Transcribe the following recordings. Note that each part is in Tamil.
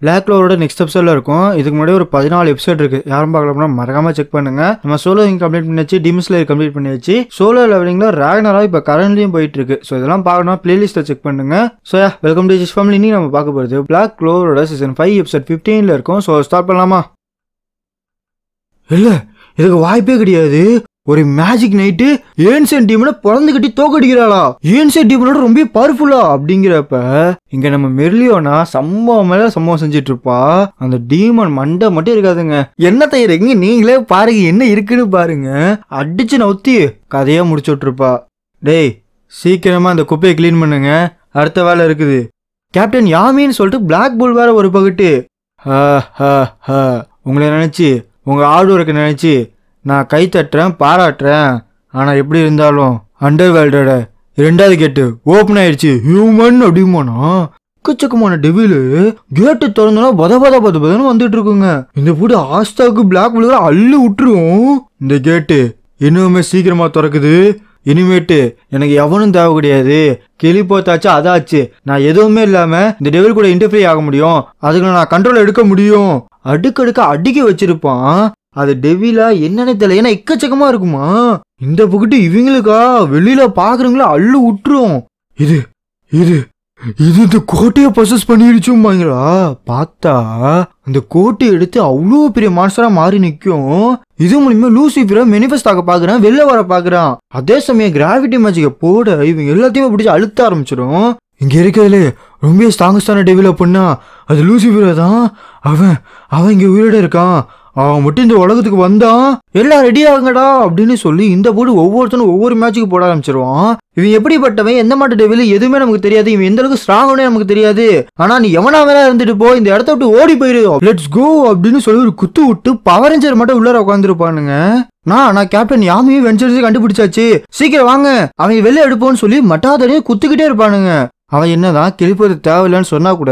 பிளாக் க்ளோரோட நெக்ஸ்ட் எபிசோட்ல இருக்கும். இதுக்கு முன்னாடி ஒரு 14 எபிசோட் இருக்கு. யாரும் பார்க்கலன்னா மறக்காம செக் பண்ணுங்க. நம்ம சோலோ கம்ப்ளீட் பண்ணியாச்சு, டீமன் ஸ்லேயர் கம்ப்ளீட் பண்ணியாச்சு. சோலோ லெவலிங்ல ராக்னராக் இப்போ கரண்ட்லயும் போயிட்டு இருக்கு. ஸோ இதெல்லாம் பார்க்கணும், பிளேலிஸ்ட்டை செக் பண்ணுங்க. So welcome to this family. இன்னைக்கு நம்ம பார்க்க போகிறது பிளாக் க்ளோரோட சீசன் 5 எபிசோட் 15ல இருக்கும். ஸோ ஸ்டார்ட் பண்ணலாமா? இல்லை, இதுக்கு வாய்ப்பே கிடையாது. ஒரு மேஜிக் நைட்டு ஏன்சியன் டீமனை பிறந்துக்கிட்டு தோக்கடிக்கிறாளா? ஏன்சியன் டீமனோட ரொம்ப பவர்ஃபுல்லா அப்படிங்கிறப்ப இங்க நம்ம மெர்லியோனா சம்பவம் மேல சம்பவம் செஞ்சுட்டு இருப்பா. அந்த டீமன் மண்டை மட்டும் இருக்காதுங்க. என்ன தயிரங்க, நீங்களே பாருங்க என்ன இருக்குன்னு பாருங்க. அடிச்சு நவுத்தி கதையா முடிச்சு விட்டுருப்பா. டேய் சீக்கிரமா அந்த குப்பையை கிளீன் பண்ணுங்க, அடுத்த வேலை இருக்குது. கேப்டன் யாமின்னு சொல்லிட்டு பிளாக் புல் வேற ஒரு பகுட்டு. உங்களை நினைச்சு உங்க ஆடு ஒர்க்க நினைச்சு நான் கை தட்டுறேன், பாராட்டுறேன். ஆனால் எப்படி இருந்தாலும் அண்டர் வேர்ல்டோட 2வது கேட்டு ஓப்பன் ஆயிடுச்சு. ஹியூமன் அப்படிமானா எக்கச்சக்கமான டெவிலு கேட்டு திறந்தோன்னா பதன்னு வந்துட்டு இருக்குங்க. இந்த போட்டு ஆஸ்தாவுக்கு பிளாக் புல்ல அள்ளி விட்டுரும். இந்த கேட்டு இன்னுமே சீக்கிரமா திறக்குது. இனிமேட்டு எனக்கு எவனும் தேவை கிடையாது. கிளி போத்தாச்சு அதாச்சு, நான் எதுவுமே இல்லாம இந்த டெவில் கூட இன்டர்ஃபியர் ஆக முடியும். அதுக்கு நான் கண்ட்ரோல் எடுக்க முடியும். அடுக்கடுக்க அடிக்க வச்சிருப்பான். அது டெவிலா என்னன்னு தெரியல, ஏன்னா எக்கச்சக்கமா இருக்குமா. இந்த புகிட்டு இவங்களுக்கா வெளியில பாக்குறவங்கள அள்ளு விட்டுரும். இது இது இது இந்த கோட்டையை பொசஸ் பண்ணிடுச்சுமாங்களா? பார்த்தா அந்த கோட்டையை எடுத்து அவ்வளோ பெரிய மான்ஸ்டரா மாறி நிற்கும். இது மூலியமா லூசிஃபரை மேனிஃபெஸ்ட் ஆக பாக்குறான், வெளில வர பாக்குறான். அதே சமயம் கிராவிட்டி மேஜிக்கை போட இவங்க எல்லாத்தையுமே பிடிச்சி அழுத்த ஆரம்பிச்சிடும். இங்க இருக்கிறதுல ரொம்ப ஸ்ட்ராங்கஸ்டான டெவில பண்ணா அது லூசிஃபரை தான். அவன் இங்க உயிரோட இருக்கான். அவன் மட்டும் இந்த உலகத்துக்கு வந்தான், எல்லாம் ரெடி ஆகுங்கடா அப்படின்னு சொல்லி இந்த போட்டு ஒவ்வொருத்தனும் ஒவ்வொரு மேட்சுக்கு போட ஆரம்பிச்சிருவான். இவன் எப்படிப்பட்டவன், எந்த மாட்டு டெவில எதுவுமே நமக்கு தெரியாது. இவன் எந்த அளவுக்கு ஸ்ட்ராங்னே நமக்கு தெரியாது. ஆனா நீ எவனா வேணா இருந்துட்டு போ, இந்த இடத்த விட்டு ஓடி போயிரு, லெட்ஸ் கோ அப்படின்னு சொல்லி ஒரு குத்து விட்டு பவர் ரேஞ்சர் மட்டும் உள்ளார உட்காந்துருப்பானுங்க. நான் கேப்டன் யாமியும் வெஞ்சர்ஸை கண்டுபிடிச்சாச்சு, சீக்கிரம் வாங்க, அவங்க வெளில எடுப்போன்னு சொல்லி மட்டாதடையே குத்துக்கிட்டே இருப்பானுங்க. அவன் என்னதான் கிளிப்போத்தை தேவையில்லைன்னு சொன்னா கூட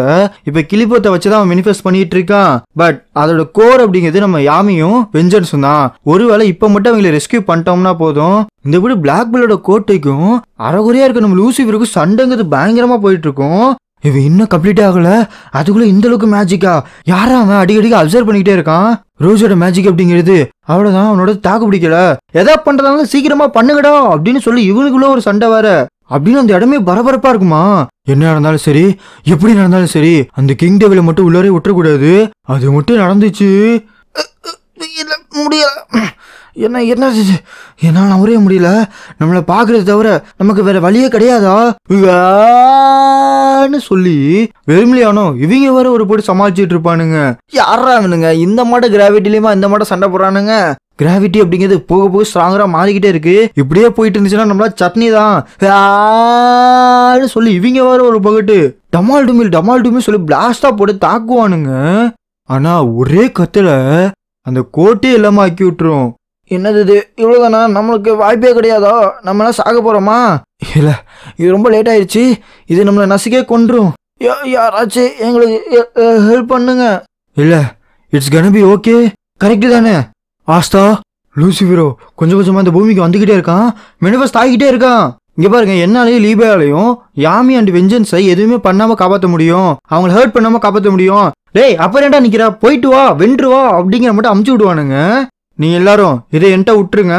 இப்ப கிளிப்போத்தை வச்சுதான் அவன் மேனிஃபெஸ்ட் பண்ணிட்டு இருக்கான். பட் அதோட கோர் அப்படிங்கிறது நம்ம யாமியும் வெஞ்சன்ஸும் தான். ஒருவேளை இப்ப மட்டும் அவங்களை ரெஸ்கியூ பண்ணிட்டோம்னா போதும். இந்த இப்படி பிளாக் புல்லோட கோட்டைக்கும் அறகுறையா இருக்க நம்ம லூசிஃபருக்கும் சண்டைங்கிறது பயங்கரமா போயிட்டு இருக்கும். இவன் இன்னும் கம்ப்ளீட் ஆகல, அதுக்குள்ள இந்த அளவுக்கு மேஜிக்கா? யாரா அவன் அடிக்கடிக்கு அப்சர்வ் பண்ணிக்கிட்டே இருக்கான். ரோஸோட மேஜிக் அப்படிங்கிறது அவ்வளவுதான், அவனோட தாக்கு பிடிக்கல. எதா பண்றதாலும் சீக்கிரமா பண்ணுங்கடா அப்படின்னு சொல்லி இவனுக்குள்ள ஒரு சண்டை வேற. அப்படின்னு அந்த இடமே பரபரப்பா இருக்குமா. என்ன நடந்தாலும் சரி, எப்படி நடந்தாலும் சரி, அந்த கிங் டெவில மட்டும் உள்ளாரே விட்டுறக்கூடாது. அது மட்டும் நடந்துச்சு. முடியல, என்னால நவரவே முடியல. நம்மளை பாக்குறது தவிர நமக்கு வேற வழியே கிடையாதா சொல்லி வெறுமலையானோ இவங்க வேற ஒரு போட்டு சமாளிச்சுட்டு இருப்பானுங்க. யாரா அவனுங்க இந்த மாட்ட கிராவிட்டிலயுமா இந்த மாட்ட சண்டை போடுறானுங்க. கிராவிட்டி அப்படிங்கிறது போக போக ஸ்ட்ராங்கரா மாறிக்கிட்டே இருக்கு. இப்படியே போயிட்டு இருந்துச்சுன்னா நம்மளா சட்னி தான் சொல்லி இவங்க வேற ஒரு பகட்டு டமால் டுமில் சொல்லி பிளாஸ்டா போட்டு தாக்குவானுங்க. ஆனா ஒரே கத்துல அந்த கோட்டையே இல்லாம ஆக்கி விட்டுரும். என்னது இது, இவ்வளவுதானா? நம்மளுக்கு வாய்ப்பே கிடையாதா? நம்மளாம் சாக போறோமா? இல்ல, இது ரொம்ப லேட் ஆயிடுச்சு. இது நம்மளை நசிக்கே கொன்றும். யாராச்சும் எங்களுக்கு ஹெல்ப் பண்ணுங்க. இல்ல, it's can be okay. Correct தானே ஆஸ்தா? லூசிஃபரோ கொஞ்சம் கொஞ்சமா இந்த பூமிக்கு வந்துகிட்டே இருக்கான், மேனிஃபெஸ்ட் ஆகிக்கிட்டே இருக்கான். இங்க பாருங்க, என்னாலையும் லீபாலையும் யாமி அண்ட் வெஞ்சன்ஸை எதுவுமே பண்ணாம காப்பாற்ற முடியும், அவங்களை ஹர்ட் பண்ணாம காப்பாற்ற முடியும். டேய் அப்புறம் ஏன்டா நிக்கிறா, போயிட்டு வா, வென்று வா அப்படிங்கிற மட்டும் அமுச்சு விடுவானுங்க. நீ எல்லாரும் இதை என்கிட்ட விட்டுருங்க.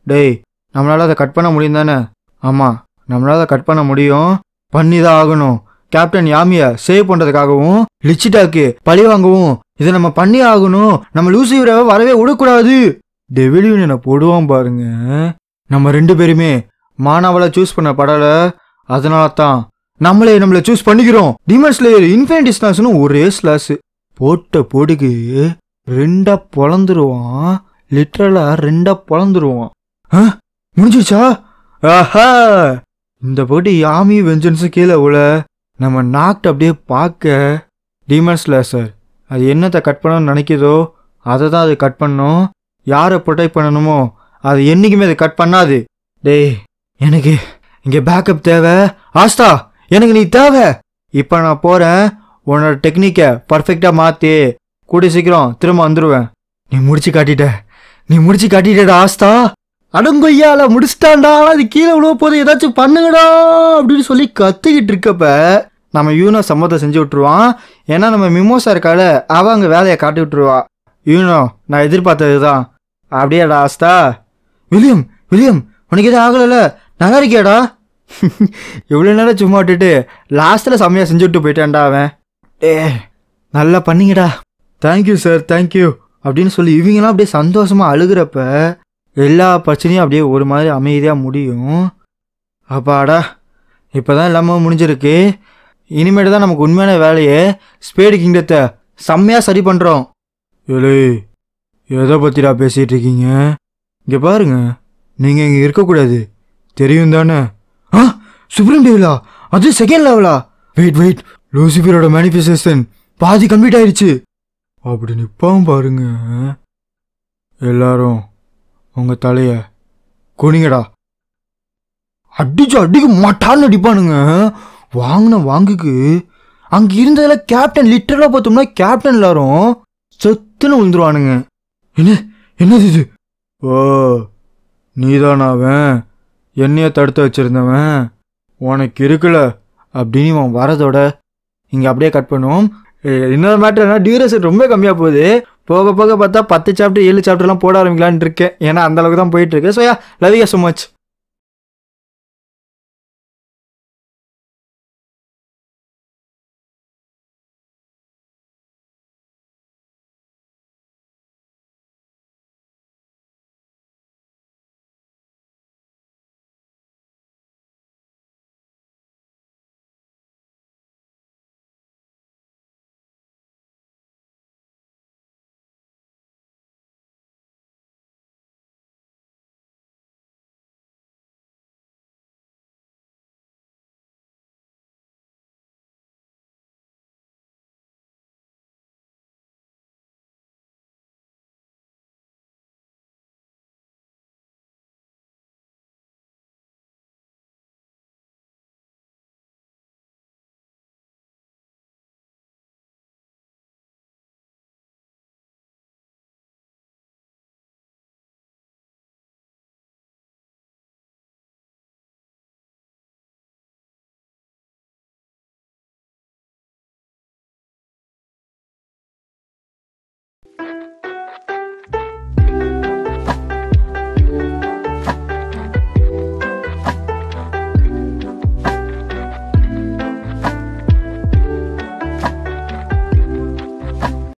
டேய் நம்மளால அதை கட் பண்ண முடியும் தானே? ஆமா, நம்மளால அதை கட் பண்ண முடியும், பண்ணிதான் ஆகணும். கேப்டன் யாமிய சேவ் பண்றதுக்காகவும் லிச்சிட்டாக்கு பழி வாங்கவும் இதை நம்ம பண்ணி ஆகணும். நம்ம லூசிஃபரை வரவே விடக்கூடாது. டெவிலியும் என்ன போடுவான் பாருங்க. நம்ம 2 பேருமே மானாவளை சூஸ் பண்ண படல, அதனால தான் நம்மளை சூஸ் பண்ணிக்கிறோம். டீமன் ஸ்லேயர் இன்ஃபினிட்டி ஸ்லாஷ்னு ஒரே ஸ்லாஷ் போட்ட போடுக்கு 2 பொழந்துருவான். லிட்டரலா 2 பொழந்துருவான். முடிஞ்சிச்சா? ஆஹா, இந்த போட்டு யாமி வெஞ்சன்ஸு கீழே உள்ள நம்ம நாக்ட் அப்படியே பார்க்க டீமன் ஸ்லேஷர் அது என்னத்தை கட் பண்ணணும்னு நினைக்கிதோ அதை தான் அது கட் பண்ணும். யாரை ப்ரொடெக்ட் பண்ணணுமோ அது என்றைக்குமே அதை கட் பண்ணாது. டேய் எனக்கு இங்கே பேக்கப் தேவை. ஆஸ்தா எனக்கு நீ தேவை. இப்போ நான் போகிறேன், உன்னோட டெக்னிக்கை பர்ஃபெக்டாக மாற்றி கூடி சீக்கிரம் திரும்ப வந்துடுவேன். நீ முடிச்சு காட்டிட்டடா ஆஸ்தா. அடங்கொய்யால முடிச்சிட்டான்டா, அது கீழே விழுவ போது ஏதாச்சும் பண்ணுங்கடா அப்படின்னு சொல்லி கத்திக்கிட்டு இருக்கப்ப நம்ம யூனோ சம்மதம் செஞ்சு விட்ருவான். ஏன்னா நம்ம மிமோசா இருக்கால, அவள் அங்கே வேலையை காட்டி விட்ருவா. யூனோ நான் எதிர்பார்த்தது தான். அப்படியே லாஸ்டா வில்லியம் வில்லியம் உனக்கு எதுவும் ஆகலைல்ல, நல்லா இருக்கியாடா? இவ்வளோ நேரம் சும்மா விட்டுட்டு லாஸ்ட்டில் செம்மையாக செஞ்சு விட்டு போயிட்டான்டா அவன். நல்லா பண்ணிங்கடா, தேங்க்யூ சார் தேங்க்யூ அப்படின்னு சொல்லி இவங்கெல்லாம் அப்படியே சந்தோஷமாக அழுகிறப்ப எல்லா பிரச்சனையும் அப்படியே ஒரு மாதிரி அமைதியாக முடியும். அப்பாடா இப்போ தான் எல்லாமே முடிஞ்சிருக்கு. இனிமேட்டு தான் நமக்கு உண்மையான வேலையை ஸ்பேடு கிங்டத்தை செம்மையாக சரி பண்ணுறோம். ஏலே எதை பற்றிடா பேசிகிட்டு இருக்கீங்க? இங்கே பாருங்க, நீங்கள் இங்கே இருக்கக்கூடாது தெரியும் தானே? ஆ சுப்ரீம் டேவிலா, அது செகண்ட் லெவலா? வெயிட் வெயிட், லூசிஃபரோட மேனிஃபெஸ்டேஷன் பாதி கம்ப்ளீட் ஆயிடுச்சு. அப்படி நிற்பாவும் பாருங்க. எல்லாரும் உங்கள் தலையை குனிங்கடா. அடிக்க மாட்டான்னு அடிப்பானுங்க. வாங்கின வாங்குக்கு அங்கே இருந்ததில் கேப்டன் லிட்டரலாக பார்த்தோம்னா கேப்டன் எல்லாரும் செத்துன்னு விழுந்துருவானுங்க. என்னது இது? ஓ நீதானாவன் என்னைய தடுத்து வச்சிருந்தவன், உனக்கு இருக்குல்ல அப்படின்னு இவன் வரதோட இங்கே அப்படியே கட் பண்ணுவோம். இன்னொரு மேட்டர் என்ன, டியூரேஷன் ரொம்ப கம்மியாக போகுது. போக போக பார்த்தா 10 சாப்டர் 7 சாப்டர்லாம் போட ஆரம்பிக்கலான்னு இருக்கேன். ஏன்னா அந்தளவுக்கு தான் போயிட்டுருக்கு. So yeah love you so much.